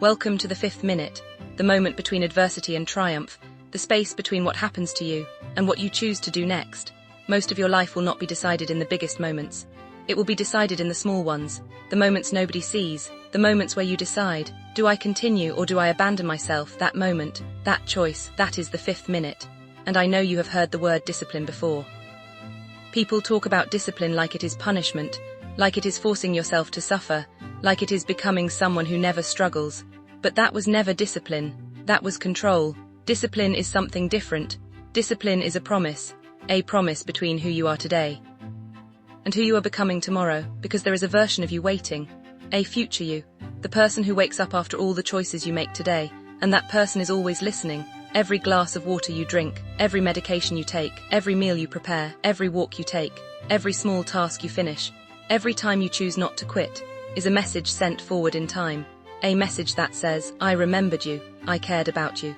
Welcome to the fifth minute, the moment between adversity and triumph, the space between what happens to you and what you choose to do next. Most of your life will not be decided in the biggest moments. It will be decided in the small ones, the moments nobody sees, the moments where you decide, do I continue or do I abandon myself? That moment, that choice, that is the fifth minute. And I know you have heard the word discipline before. People talk about discipline like it is punishment, like it is forcing yourself to suffer, like it is becoming someone who never struggles. But that was never discipline, that was control. Discipline is something different. Discipline is a promise between who you are today and who you are becoming tomorrow, because there is a version of you waiting, a future you, the person who wakes up after all the choices you make today, and that person is always listening. Every glass of water you drink, every medication you take, every meal you prepare, every walk you take, every small task you finish, every time you choose not to quit, is a message sent forward in time. A message that says, I remembered you, I cared about you.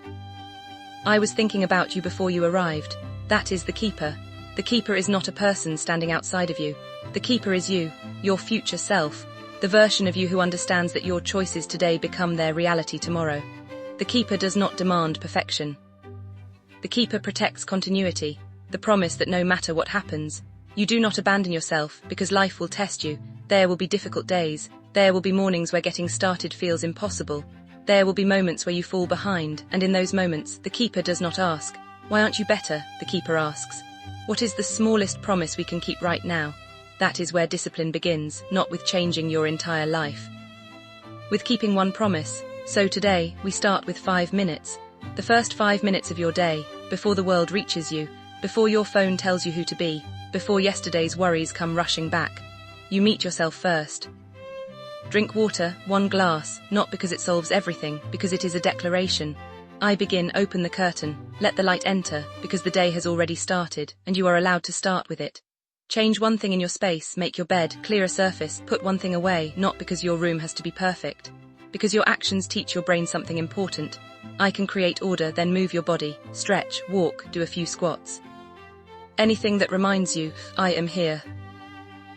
I was thinking about you before you arrived. That is the keeper. The keeper is not a person standing outside of you. The keeper is you, your future self, the version of you who understands that your choices today become their reality tomorrow. The keeper does not demand perfection. The keeper protects continuity, the promise that no matter what happens, you do not abandon yourself, because life will test you. There will be difficult days. There will be mornings where getting started feels impossible. There will be moments where you fall behind, and in those moments, the keeper does not ask, why aren't you better? The keeper asks, what is the smallest promise we can keep right now? That is where discipline begins, not with changing your entire life, with keeping one promise. So today, we start with 5 minutes. The first 5 minutes of your day, before the world reaches you, before your phone tells you who to be, before yesterday's worries come rushing back. You meet yourself first. Drink water, 1 glass, not because it solves everything, because it is a declaration. I begin, open the curtain, let the light enter, because the day has already started, and you are allowed to start with it. Change one thing in your space, make your bed, clear a surface, put one thing away, not because your room has to be perfect, because your actions teach your brain something important. I can create order, then move your body, stretch, walk, do a few squats. Anything that reminds you, I am here.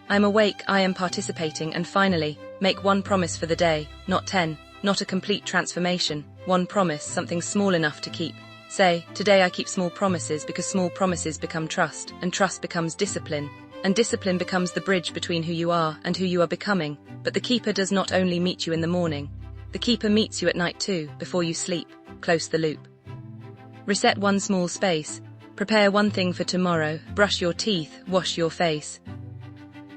I am awake, I am participating, and finally, make one promise for the day, not 10, not a complete transformation, one promise, something small enough to keep. Say, today I keep small promises, because small promises become trust, and trust becomes discipline, and discipline becomes the bridge between who you are and who you are becoming. But the keeper does not only meet you in the morning, the keeper meets you at night too, before you sleep. Close the loop. Reset one small space, prepare one thing for tomorrow, brush your teeth, wash your face.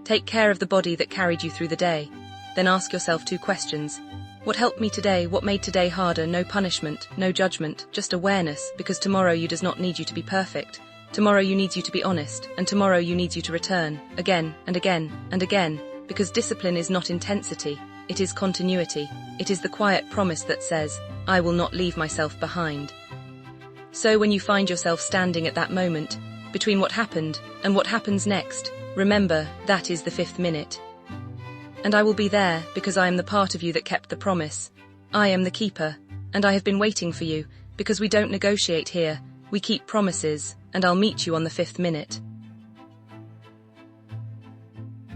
Take care of the body that carried you through the day. Then ask yourself 2 questions. What helped me today? What made today harder? No punishment, no judgment, just awareness, because tomorrow you does not need you to be perfect. Tomorrow you needs you to be honest, and tomorrow you needs you to return, again, and again, and again, because discipline is not intensity, it is continuity. It is the quiet promise that says, I will not leave myself behind. So when you find yourself standing at that moment, between what happened and what happens next, remember, that is the 5th minute. And I will be there, because I am the part of you that kept the promise. I am the keeper, and I have been waiting for you, because we don't negotiate here, we keep promises, and I'll meet you on the 5th minute.